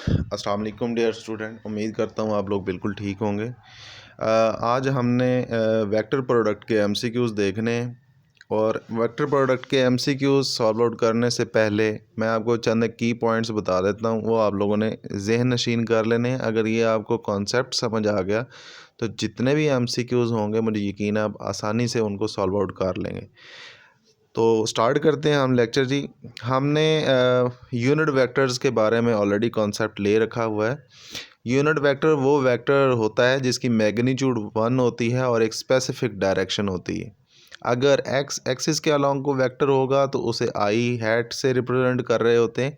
अस्सलाम वालेकुम dear student, उम्मीद करता हूँ आप लोग बिल्कुल ठीक होंगे। आज हमने वेक्टर प्रोडक्ट के एमसीक्यूज़ देखने हैं और वेक्टर प्रोडक्ट के एमसीक्यूज़ सॉल्व आउट करने से पहले मैं आपको चंद की पॉइंट्स बता देता हूँ, वो आप लोगों ने जहन नशीन कर लेने हैं। अगर ये आपको कॉन्सेप्ट समझ आ गया तो जितने भी एमसीक्यूज़ होंगे मुझे यकीन है आप आसानी से उनको सॉल्व आउट कर लेंगे। तो स्टार्ट करते हैं हम लेक्चर जी। हमने यूनिट वेक्टर्स के बारे में ऑलरेडी कॉन्सेप्ट ले रखा हुआ है। यूनिट वेक्टर वो वेक्टर होता है जिसकी मैग्नीट्यूड 1 होती है और एक स्पेसिफिक डायरेक्शन होती है। अगर एक्स एक्सिस के अलोंग को वेक्टर होगा तो उसे आई हैट से रिप्रेजेंट कर रहे होते हैं।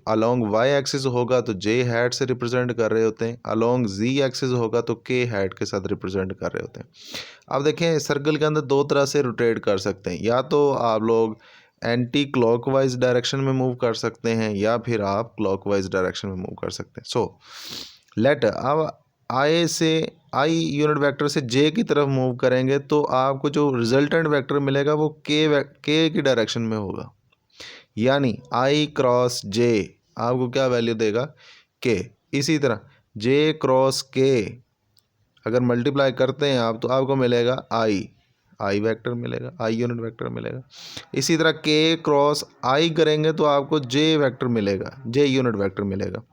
अलोंग वाई एक्सिस होगा तो जे हैट से रिप्रेजेंट कर रहे होते हैं। अलोंग जी एक्सिस होगा तो के हैट के साथ रिप्रेजेंट कर रहे होते हैं। अब देखें, सर्कल के अंदर दो तरह से रोटेट कर सकते हैं। या तो आप लोग एंटी क्लॉकवाइज डायरेक्शन में मूव कर सकते हैं या फिर आप क्लॉकवाइज डायरेक्शन में मूव कर सकते हैं। सो लेट अब आई यूनिट वेक्टर से जे की तरफ मूव करेंगे तो आपको जो रिजल्टेंट वेक्टर मिलेगा वो के की डायरेक्शन में होगा। यानी आई क्रॉस जे आपको क्या वैल्यू देगा? के। इसी तरह जे क्रॉस के अगर मल्टीप्लाई करते हैं आप तो आपको मिलेगा आई वेक्टर मिलेगा, आई यूनिट वेक्टर मिलेगा। इसी तरह के क्रॉस आई करेंगे तो आपको जे वेक्टर मिलेगा, जे यूनिट वेक्टर मिलेगा।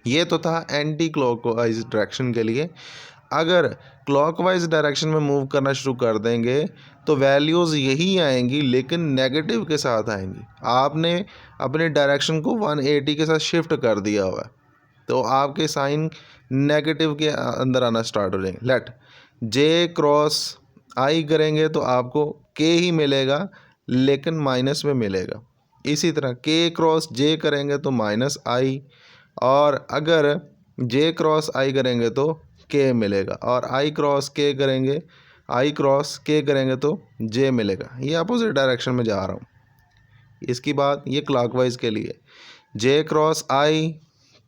ये तो था एंटी क्लॉकवाइज डायरेक्शन के लिए। अगर क्लॉकवाइज डायरेक्शन में मूव करना शुरू कर देंगे तो वैल्यूज़ यही आएंगी लेकिन नेगेटिव के साथ आएंगी। आपने अपने डायरेक्शन को 180 के साथ शिफ्ट कर दिया हुआ है तो आपके साइन नेगेटिव के अंदर आना स्टार्ट हो जाएंगे। लेट जे क्रॉस आई करेंगे तो आपको के ही मिलेगा लेकिन माइनस में मिलेगा। इसी तरह के क्रॉस जे करेंगे तो माइनस आई, और अगर जे क्रॉस आई करेंगे तो के मिलेगा, और आई क्रॉस के करेंगे तो जे मिलेगा। ये अपोजिट डायरेक्शन में जा रहा हूँ। इसकी बात ये क्लॉकवाइज के लिए, जे क्रॉस आई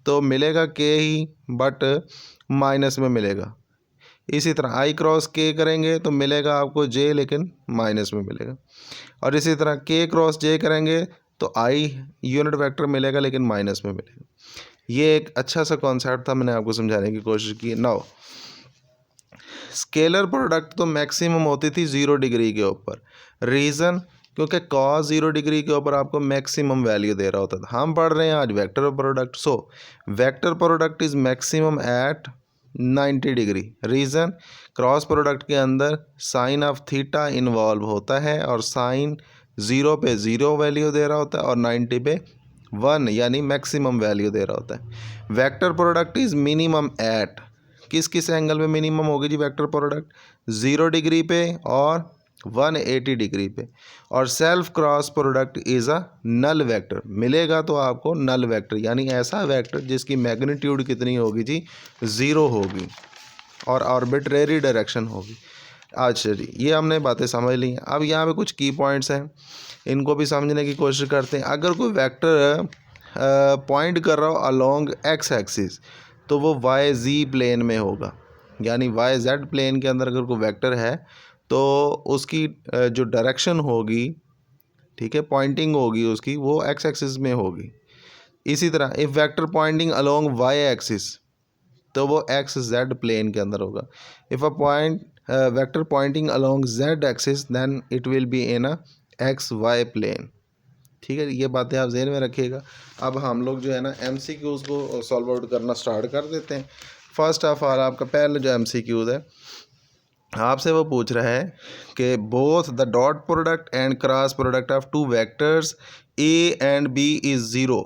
तो मिलेगा के ही बट माइनस में मिलेगा। इसी तरह आई क्रॉस के करेंगे तो मिलेगा आपको जे लेकिन माइनस में मिलेगा। और इसी तरह के क्रॉस जे करेंगे तो आई यूनिट वेक्टर मिलेगा लेकिन माइनस में मिलेगा। ये एक अच्छा सा कॉन्सेप्ट था, मैंने आपको समझाने की कोशिश की। नाउ स्केलर प्रोडक्ट तो मैक्सिमम होती थी 0 डिग्री के ऊपर। रीज़न क्योंकि कॉस 0 डिग्री के ऊपर आपको मैक्सिमम वैल्यू दे रहा होता था। हम पढ़ रहे हैं आज vector product. So vector product is maximum at 90 degree. Reason cross product के अंदर साइन ऑफ थीटा इन्वॉल्व होता है और साइन 0 पे 0 वैल्यू दे रहा होता है और 90 पे 1 यानी मैक्सिमम वैल्यू दे रहा होता है। Vector product is minimum at, किस किस एंगल में मिनिमम होगी जी वेक्टर प्रोडक्ट? 0 डिग्री पे और 180 डिग्री पे। और self cross product is a null vector, मिलेगा तो आपको नल वेक्टर यानी ऐसा वेक्टर जिसकी मैग्नीट्यूड कितनी होगी जी? 0 होगी और आर्बिट्रेरी डायरेक्शन होगी। अच्छा जी, ये हमने बातें समझ ली। अब यहाँ पे कुछ की पॉइंट्स हैं, इनको भी समझने की कोशिश करते हैं। अगर कोई वेक्टर पॉइंट कर रहा हो अलोंग एक्स एक्सिस तो वो वाई जी प्लेन में होगा। यानी वाई जेड प्लेन के अंदर अगर कोई वेक्टर है तो उसकी जो डायरेक्शन होगी, ठीक है, पॉइंटिंग होगी उसकी, वो एक्स एक्सिस में होगी। इसी तरह if vector pointing along Y axis तो वो एक्स जेड प्लेन के अंदर होगा। If a point vector pointing along Z axis then it will be in a X Y plane. ठीक है, ये बातें आप जहन में रखिएगा। अब हम लोग जो है ना एमसीक्यूज़ को सॉल्व आउट करना स्टार्ट कर देते हैं। फर्स्ट ऑफ ऑल आपका पहला जो एमसीक्यूज़ है आपसे वो पूछ रहा है कि both the dot product and cross product of two vectors A and B is zero.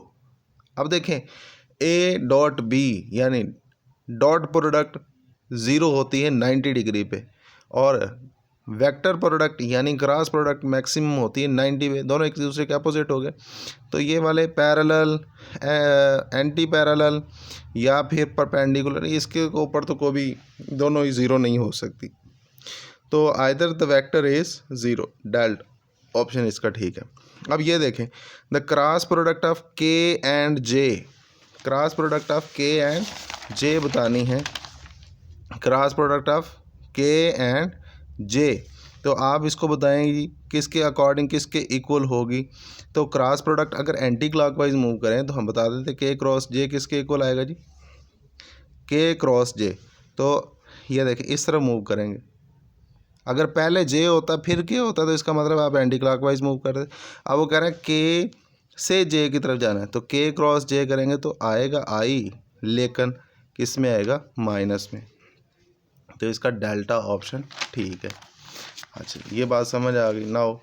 अब देखें, ए डॉट बी यानी डॉट प्रोडक्ट ज़ीरो होती है 90 डिग्री पे, और वेक्टर प्रोडक्ट यानी क्रॉस प्रोडक्ट मैक्सिमम होती है 90 पे। दोनों एक दूसरे के अपोजिट हो गए। तो ये वाले पैरेलल, एंटी पैरेलल या फिर परपेंडिकुलर, इसके ऊपर तो कोई भी दोनों ही ज़ीरो नहीं हो सकती। तो either the vector is zero, dealt option इसका ठीक है। अब ये देखें, द क्रॉस प्रोडक्ट ऑफ के and J, cross product of के एंड जे बतानी है। क्रॉस प्रोडक्ट ऑफ के एंड जे तो आप इसको बताएं जी किसके अकॉर्डिंग किसके इक्वल होगी। तो क्रॉस प्रोडक्ट अगर एंटी क्लॉकवाइज मूव करें तो हम बता देते के क्रॉस जे किसके इक्वल आएगा जी, के क्रॉस जे। तो ये देखिए इस तरह मूव करेंगे, अगर पहले जे होता फिर के होता तो इसका मतलब आप एंटी क्लॉकवाइज मूव कर रहे। अब वो कह रहे हैं के से जे की तरफ जाना है, तो के क्रॉस जे करेंगे तो आएगा आई, लेकिन किस में आएगा, माइनस में। तो इसका डेल्टा ऑप्शन ठीक है। अच्छा ये बात समझ आ गई। Now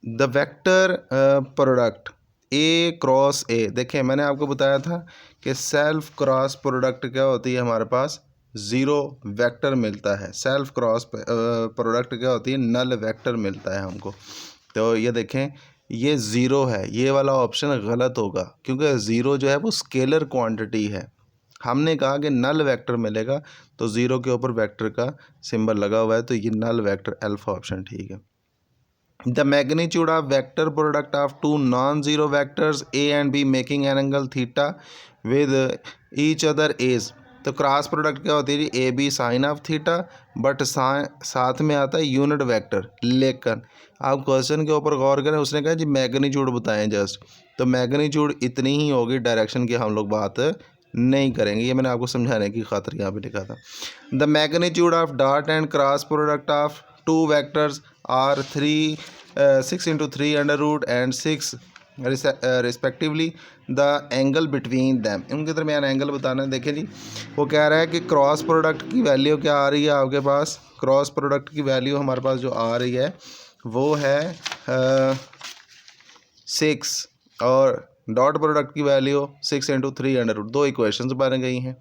the vector product A cross ए, देखिए मैंने आपको बताया था कि सेल्फ क्रॉस प्रोडक्ट क्या होती है, हमारे पास ज़ीरो वेक्टर मिलता है। सेल्फ क्रॉस प्रोडक्ट क्या होती है, नल वेक्टर मिलता है हमको। तो ये देखें ये ज़ीरो है, ये वाला ऑप्शन गलत होगा क्योंकि ज़ीरो जो है वो स्केलर क्वांटिटी है। हमने कहा कि नल वेक्टर मिलेगा, तो ज़ीरो के ऊपर वेक्टर का सिंबल लगा हुआ है, तो ये नल वेक्टर, अल्फा ऑप्शन ठीक है। The magnitude of vector product of two non-zero vectors a and b making an angle theta with each other is, तो क्रॉस प्रोडक्ट क्या होती है जी, A B sine of theta, but साथ में आता है यूनिट वेक्टर। लेकिन आप क्वेश्चन के ऊपर गौर करें, उसने कहा जी मैग्नीट्यूड बताएं जस्ट, तो मैग्नीट्यूड इतनी ही होगी, डायरेक्शन की हम लोग बात नहीं करेंगे। ये मैंने आपको समझाने की खातिर यहाँ पे लिखा था। The magnitude of dot and cross product of two vectors are 6 into 3 under root and 6 respectively, the angle between them, उनके दरमियान एंगल बताना है। देखें जी वो कह रहा है कि क्रॉस प्रोडक्ट की वैल्यू क्या आ रही है आपके पास, क्रॉस प्रोडक्ट की वैल्यू हमारे पास जो आ रही है वो है 6, और डॉट प्रोडक्ट की वैल्यू 6 into 3 अंडर रूट। दो इक्वेशंस बन गई हैं।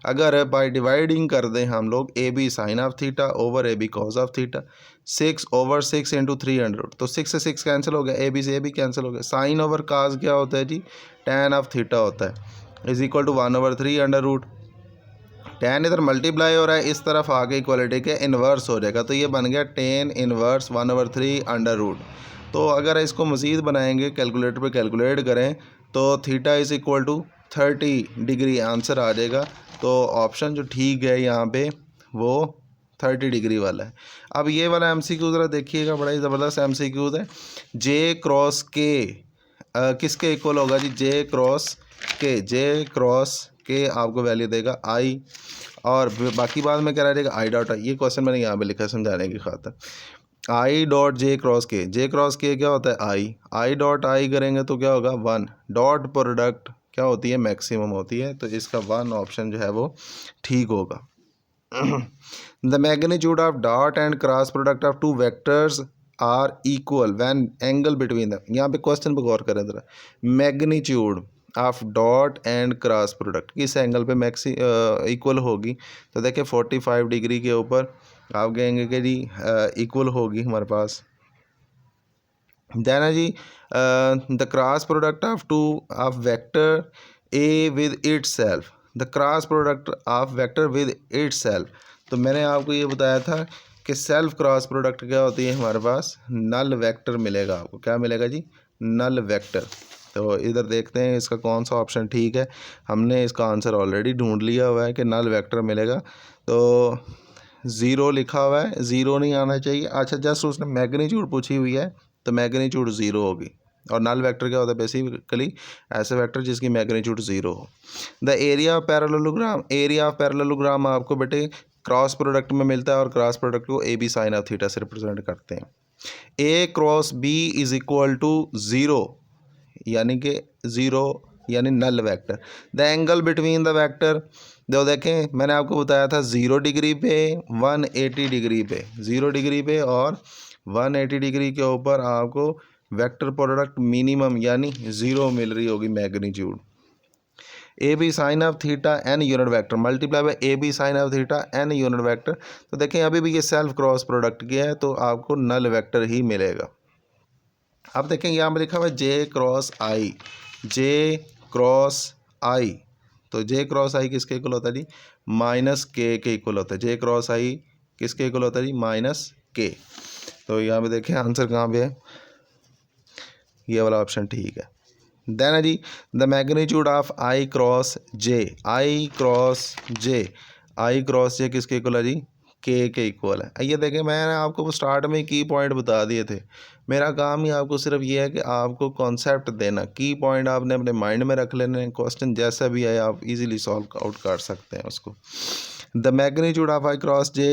अगर बाय डिवाइडिंग कर दें हम लोग A B sine of theta over A B cos of theta, 6 over 6 into 3 under root, तो 6 से 6 कैंसिल हो गया, ए बी से ए बी कैंसिल हो गया। साइन ओवर काज क्या होता है जी, tan ऑफ थीटा होता है, is equal to 1/3 under root. tan इधर मल्टीप्लाई हो रहा है, इस तरफ आके इक्वलिटी के इन्वर्स हो जाएगा, तो ये बन गया tan इन्वर्स 1/3 अंडर रूट। तो अगर इसको मज़ीद बनाएंगे, कैलकुलेटर पे कैलकुलेट करें, तो theta is equal to 30 degree answer आ जाएगा। तो ऑप्शन जो ठीक है यहाँ पे वो 30 डिग्री वाला है। अब ये वाला MCQ ज़रा देखिएगा, बड़ा ही ज़बरदस्त MCQ है। जे क्रॉस के किसके इक्वल होगा जी, जे क्रॉस के, जे क्रॉस के आपको वैल्यू देगा आई, और बाकी बाद में क्या रहेगा आई डॉट आई। ये क्वेश्चन मैंने यहाँ पे लिखा है समझाने की खातिर। आई डॉट जे क्रॉस के, जे क्रॉस के क्या होता है आई, आई डॉट आई करेंगे तो क्या होगा 1, डॉट प्रोडक्ट क्या होती है, मैक्सिमम होती है, तो इसका 1 ऑप्शन जो है वो ठीक होगा। The magnitude of dot and cross product of two vectors are equal when angle between the, यहाँ पे क्वेश्चन पे गौर करें जरा, magnitude of dot and cross product किस एंगल पे इक्वल होगी, तो देखिए 45 डिग्री के ऊपर आप कहेंगे कि जी इक्वल होगी हमारे पास। देन है जी the cross product of two of vector A with itself, the cross product of vector with itself, तो मैंने आपको ये बताया था कि सेल्फ क्रॉस प्रोडक्ट क्या होती है, हमारे पास नल वेक्टर मिलेगा। आपको क्या मिलेगा जी, नल वेक्टर। तो इधर देखते हैं इसका कौन सा ऑप्शन ठीक है। हमने इसका आंसर ऑलरेडी ढूंढ लिया हुआ है कि नल वेक्टर मिलेगा, तो ज़ीरो लिखा हुआ है, ज़ीरो नहीं आना चाहिए। अच्छा जस्ट उसने मैग्नीट्यूड पूछी हुई है, तो मैग्नीट्यूड ज़ीरो होगी। और नल वेक्टर क्या होता है, बेसिकली ऐसे वेक्टर जिसकी मैग्नीट्यूड ज़ीरो हो। The area of parallelogram, area of parallelogram आपको बेटे क्रॉस प्रोडक्ट में मिलता है, और क्रॉस प्रोडक्ट को A B sine of theta से रिप्रेजेंट करते हैं। A cross B is equal to zero, यानी कि ज़ीरो यानी null vector. The angle between the vector, जो देखें मैंने आपको बताया था 0 डिग्री पे 180 डिग्री पे, 0 डिग्री पे और 180 डिग्री के ऊपर आपको वेक्टर प्रोडक्ट मिनिमम यानी 0 मिल रही होगी magnitude. A B sine of theta N unit vector multiply by A B sine of theta N unit vector. तो देखें अभी भी ये सेल्फ क्रॉस प्रोडक्ट किया है, तो आपको नल वेक्टर ही मिलेगा। अब देखें यहाँ पर लिखा हुआ है जे क्रॉस आई, जे क्रॉस आई, तो जे क्रॉस आई किसके इक्वल होता है जी, माइनस के इक्वल होता है। जे क्रॉस आई किसके इक्वल होता है जी, माइनस के। तो यहाँ पे देखें आंसर कहाँ पे है, ये वाला ऑप्शन ठीक है। देन है जी the magnitude of I cross J, I cross J I cross J किसके इक्वल है जी, के इक्वल है। ये देखें मैंने आपको स्टार्ट में की पॉइंट बता दिए थे, मेरा काम ही आपको सिर्फ ये है कि आपको कॉन्सेप्ट देना, की पॉइंट आपने अपने माइंड में रख लेने, क्वेश्चन जैसा भी आए आप इजीली सॉल्व आउट कर सकते हैं उसको। The magnitude of I cross J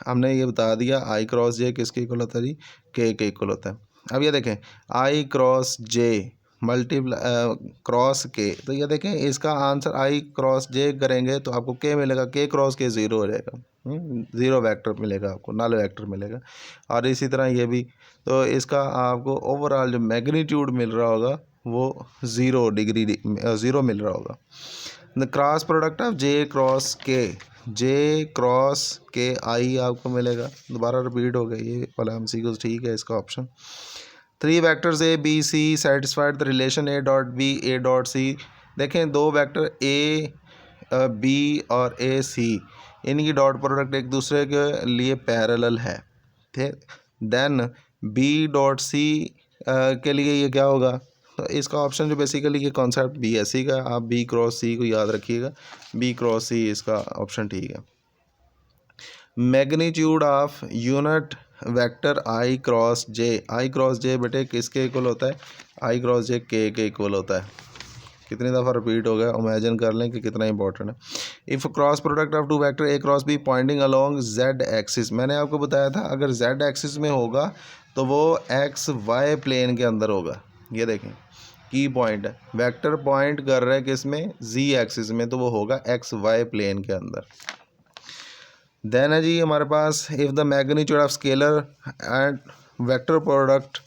हमने ये बता दिया, आई क्रॉस जे किसके इक्वल होता है जी, के इक्वल होता है। अब ये देखें आई क्रॉस जे मल्टीप्लाई क्रॉस के, तो ये देखें इसका आंसर आई क्रॉस जे करेंगे तो आपको के मिलेगा, के क्रॉस के ज़ीरो हो जाएगा, ज़ीरो वेक्टर मिलेगा आपको, नल वेक्टर मिलेगा। और इसी तरह ये भी, तो इसका आपको ओवरऑल जो मैग्नीट्यूड मिल रहा होगा वो 0 डिग्री 0 मिल रहा होगा। The cross product of J cross के आई आपको मिलेगा, दोबारा रिपीट हो गया ये वाला एमसीक्यू, ठीक है इसका option. 3 vectors A B C satisfied the relation A dot B A dot C, देखें दो वेक्टर ए बी और ए सी, इनकी डॉट प्रोडक्ट एक दूसरे के लिए पैरेलल है, ठीक। देन बी डॉट सी के लिए ये क्या होगा, तो इसका ऑप्शन जो बेसिकली ये कॉन्सेप्ट बी एस सी का, आप बी क्रॉस सी को याद रखिएगा, बी क्रॉस सी इसका ऑप्शन ठीक है। Magnitude of unit vector I cross J बेटे किसके इक्वल होता है, आई क्रॉस जे के इक्वल होता है। कितनी दफ़ा रिपीट हो गया, इमेजिन कर लें कि कितना इंपॉर्टेंट है। If cross product of two vector A cross B pointing along Z axis, मैंने आपको बताया था अगर जेड एक्सिस में होगा तो वो एक्स वाई प्लेन के अंदर होगा। ये देखें की पॉइंट है, वेक्टर पॉइंट कर रहा है किस में, जी एक्सिस में, तो वो होगा एक्स वाई प्लेन के अंदर। देन है जी हमारे पास if the magnitude of scalar and vector product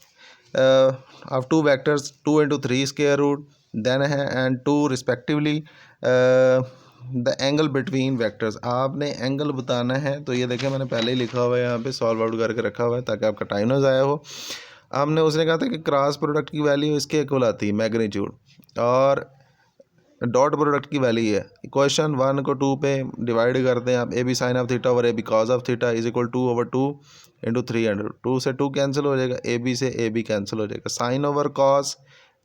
of two vectors 2 into 3 square root then है and 2 respectively the angle between vectors, आपने एंगल बताना है। तो ये देखें मैंने पहले ही लिखा हुआ है यहाँ पे, सॉल्व आउट करके रखा हुआ है ताकि आपका टाइम ना ज़ाया हो। हमने उसने कहा था कि क्रॉस प्रोडक्ट की वैल्यू इसके इक्वल आती है मैग्नीट्यूड, और डॉट प्रोडक्ट की वैल्यू है, क्वेश्चन 1 को 2 पे डिवाइड करते हैं आप, A B sine of theta over A B cos of theta is equal 2/2 into 300, 2 से 2 कैंसिल हो जाएगा, ए बी से ए बी कैंसिल हो जाएगा, sine over cos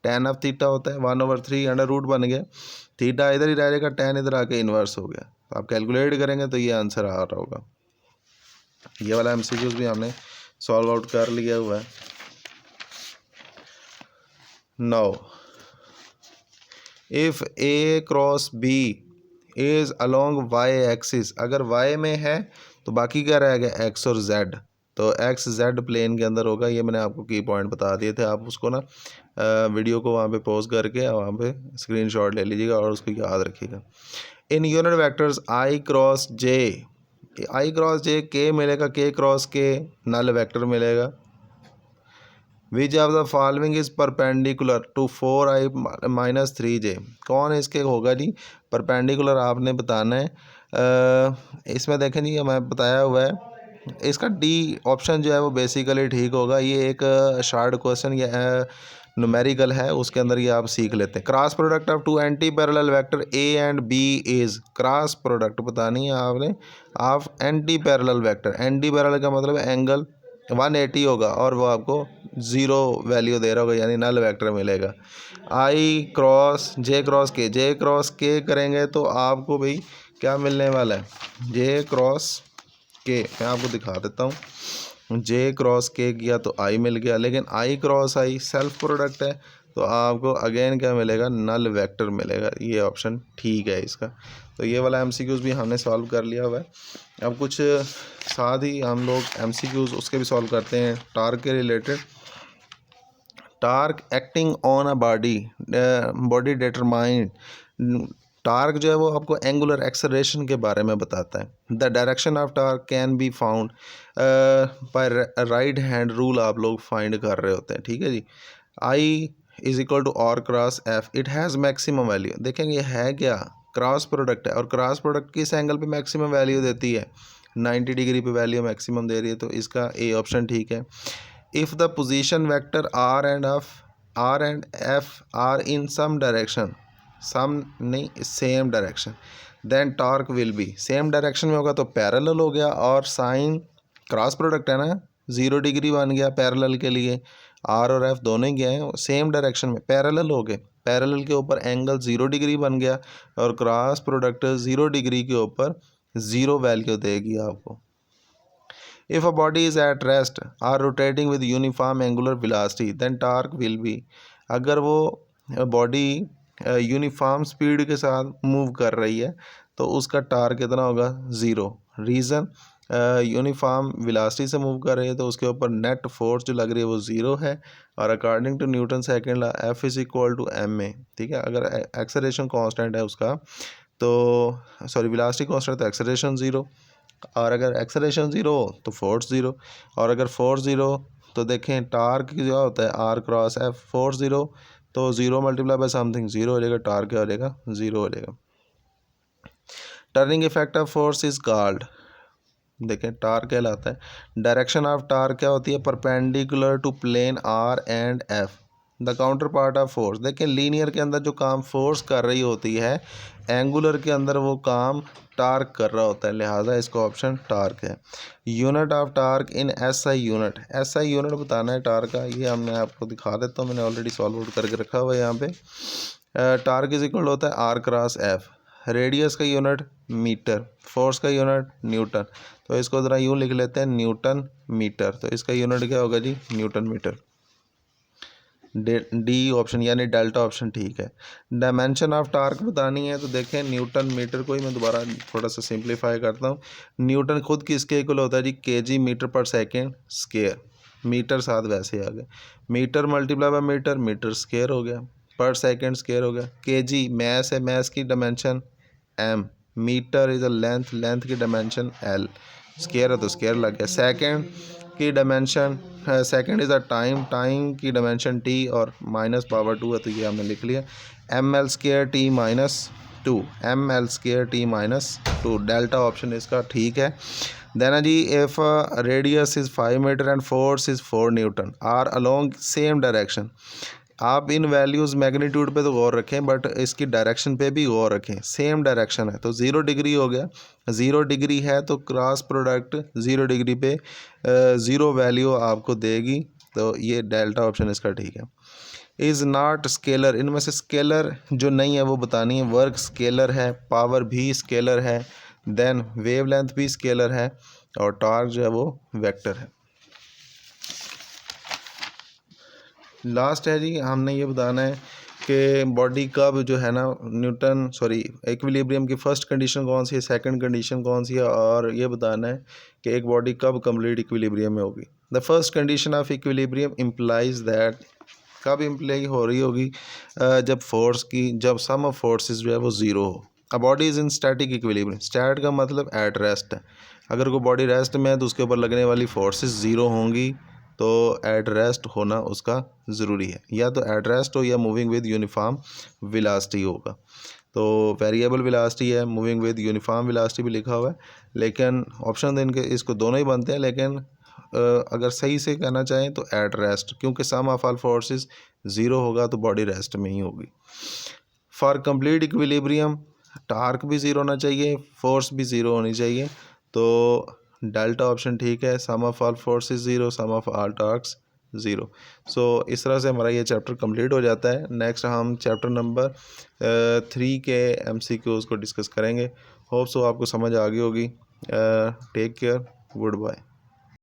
tan of theta होता है 1/3 अंडर रूट बन गया, थीटा इधर ही रह जाएगा, tan इधर आके इन्वर्स हो गया, तो आप कैलकुलेट करेंगे तो ये आंसर आ रहा होगा। ये वाला एमसीक्यूज भी हमने सॉल्व आउट कर लिया हुआ है। Now if A cross B is along Y axis, अगर वाई में है तो बाकी क्या रह गया एक्स और जेड, तो एक्स जेड प्लेन के अंदर होगा। ये मैंने आपको की पॉइंट बता दिए थे, आप उसको ना वीडियो को वहाँ पे पॉज करके वहाँ पे स्क्रीनशॉट ले लीजिएगा और उसको याद रखिएगा। इन unit vectors I cross J K मिलेगा, K cross K null vector मिलेगा। Which of the following is perpendicular to 4i minus 3j, कौन इसके होगा जी परपेंडिकुलर, आपने बताना है। इसमें देखें जी हमें बताया हुआ है, इसका डी ऑप्शन जो है वो बेसिकली ठीक होगा। ये एक शार्ट क्वेश्चन या न्यूमेरिकल है, उसके अंदर ये आप सीख लेते हैं। Cross product of two anti parallel vector A and B is, cross product बतानी है आपने of anti parallel vector, anti parallel का मतलब एंगल 180 होगा और वो आपको 0 वैल्यू दे रहा होगा, यानी नल वेक्टर मिलेगा। आई क्रॉस जे क्रॉस के करेंगे तो आपको भाई क्या मिलने वाला है, जे क्रॉस के, मैं आपको दिखा देता हूँ। जे क्रॉस के किया तो आई मिल गया, लेकिन आई क्रॉस आई सेल्फ प्रोडक्ट है तो आपको अगेन क्या मिलेगा, नल वेक्टर मिलेगा। ये ऑप्शन ठीक है इसका। तो ये वाला एमसीक्यूज़ भी हमने सॉल्व कर लिया हुआ है। अब कुछ साथ ही हम लोग एमसीक्यूज़ उसके भी सॉल्व करते हैं टार्क के related. Torque acting on a body determined, torque जो है वो आपको एंगुलर एक्सेलरेशन के बारे में बताता है। The direction of torque can be found by right hand rule आप लोग फाइंड कर रहे होते हैं, ठीक है जी। I is equal to R cross F, it has maximum value. देखेंगे ये है क्या, क्रॉस प्रोडक्ट है, और क्रॉस प्रोडक्ट किस एंगल पे मैक्सिमम वैल्यू देती है, 90 डिग्री पे वैल्यू मैक्सिमम दे रही है, तो इसका ए ऑप्शन ठीक है। If the position vector R and F are in some direction, some नहीं same direction, then torque will be, same direction में होगा तो पैरेलल हो गया, और साइन क्रॉस प्रोडक्ट है ना 0 डिग्री बन गया पैरेलल के लिए, आर और एफ दोनों ही गए हैं सेम डायरेक्शन में, पैरेलल हो गए, पैरेलल के ऊपर एंगल 0 डिग्री बन गया और क्रॉस प्रोडक्ट 0 डिग्री के ऊपर ज़ीरो वैल्यू देगी आपको। If a body is at rest or rotating with uniform angular velocity, then torque will be, अगर वो बॉडी यूनिफॉर्म स्पीड के साथ मूव कर रही है तो उसका टार्क कितना होगा, ज़ीरो। रीज़न, यूनिफॉर्म वेलोसिटी से मूव कर रही है तो उसके ऊपर नेट फोर्स जो लग रही है वो ज़ीरो है, और according to Newton second law F is equal to M A. ठीक है, अगर एक्सेलरेशन कांस्टेंट है उसका तो सॉरी वेलोसिटी कांस्टेंट तो एक्सेलरेशन ज़ीरो, और अगर एक्सेलरेशन ज़ीरो तो फोर्स ज़ीरो, और अगर फोर्स ज़ीरो तो देखें टार्क जो होता है R cross F, force zero तो zero multiply by something zero हो जाएगा, टार्क क्या हो जाएगा, ज़ीरो हो जाएगा। Turning effect of force is called, देखें टार्क कहलाता है। डायरेक्शन ऑफ टार्क क्या होती है, perpendicular to plane R and F. The counterpart of force, देखें लीनियर के अंदर जो काम फोर्स कर रही होती है, एंगुलर के अंदर वो काम टार्क कर रहा होता है, लिहाजा इसका ऑप्शन टार्क है। Unit of torque in SI unit, SI unit बताना है टार्क का, ये मैं आपको दिखा देता हूँ, मैंने ऑलरेडी सॉल्व आउट करके रखा हुआ है यहाँ पे। टार्क इज इक्वल होता है आर क्रॉस एफ। रेडियस का यूनिट मीटर, फोर्स का यूनिट न्यूटन, तो इसको ज़रा यूँ लिख लेते हैं न्यूटन मीटर, तो इसका यूनिट क्या होगा जी, न्यूटन मीटर। डी ऑप्शन यानी डेल्टा ऑप्शन ठीक है। डायमेंशन ऑफ टार्क बतानी है तो देखें न्यूटन मीटर को ही मैं दोबारा थोड़ा सा सिंप्लीफाई करता हूँ। न्यूटन खुद किसके इक्वल होता है जी, केजी मीटर पर सेकेंड स्क्वायर, मीटर साथ वैसे आ गया, meter multiply by meter, meter square हो गया, पर सेकेंड स्क्वायर हो गया। केजी मैस है, मैस की dimension M, meter is a length, length की डायमेंशन एल, स्क्वायर है तो स्क्वायर लग गया। सेकेंड की dimension, second is a time, time की डायमेंशन टी और माइनस पावर टू है तो ये हमने लिख लिया, M L square T minus two, M L square T minus two, delta option इसका ठीक है। देना जी, if radius is 5 metre and force is 4 newton are along same direction, आप इन वैल्यूज़ मैग्नीट्यूड पे तो गौर रखें बट इसकी डायरेक्शन पे भी गौर रखें, सेम डायरेक्शन है तो 0 डिग्री हो गया, 0 डिग्री है तो क्रॉस प्रोडक्ट 0 डिग्री पे 0 वैल्यू आपको देगी, तो ये डेल्टा ऑप्शन इसका ठीक है। इज़ नॉट स्केलर, इनमें से स्केलर जो नहीं है वो बतानी है, वर्क स्केलर है, पावर भी स्केलर है, देन वेवलेंथ भी स्केलर है, और टॉर्क जो है वो वेक्टर है। लास्ट है जी, हमने ये बताना है कि बॉडी कब जो है ना न्यूटन सॉरी इक्विलिब्रियम की फर्स्ट कंडीशन कौन सी है, सेकंड कंडीशन कौन सी है, और ये बताना है कि एक बॉडी कब कंप्लीट इक्विलिब्रियम में होगी। The first condition of equilibrium implies that, कब इम्प्लाई हो रही होगी, जब सम ऑफ फोर्सेस जो है वो ज़ीरो हो। A body is in static equilibrium, stat का मतलब एट रेस्ट है, अगर कोई बॉडी रेस्ट में है तो उसके ऊपर लगने वाली फोर्सेस ज़ीरो होंगी, तो एट रेस्ट होना उसका ज़रूरी है, या तो एट रेस्ट हो या मूविंग विद यूनिफॉर्म वेलोसिटी होगा। तो वेरिएबल वेलोसिटी है, मूविंग विद यूनिफॉर्म वेलोसिटी भी लिखा हुआ है, लेकिन ऑप्शन तो इनके इसको दोनों ही बनते हैं, लेकिन अगर सही से कहना चाहें तो एट रेस्ट, क्योंकि सम ऑफ ऑल फोर्सेस ज़ीरो होगा तो बॉडी रेस्ट में ही होगी। फॉर कंप्लीट इक्विलिब्रियम टार्क भी ज़ीरो होना चाहिए, फोर्स भी ज़ीरो होनी चाहिए, तो डेल्टा ऑप्शन ठीक है, sum of all forces zero, sum of all torques zero. So इस तरह से हमारा ये चैप्टर कंप्लीट हो जाता है। नेक्स्ट हम चैप्टर नंबर 3 के MCQs को डिस्कस करेंगे। होप सो आपको समझ आ गई होगी। Take care, good bye.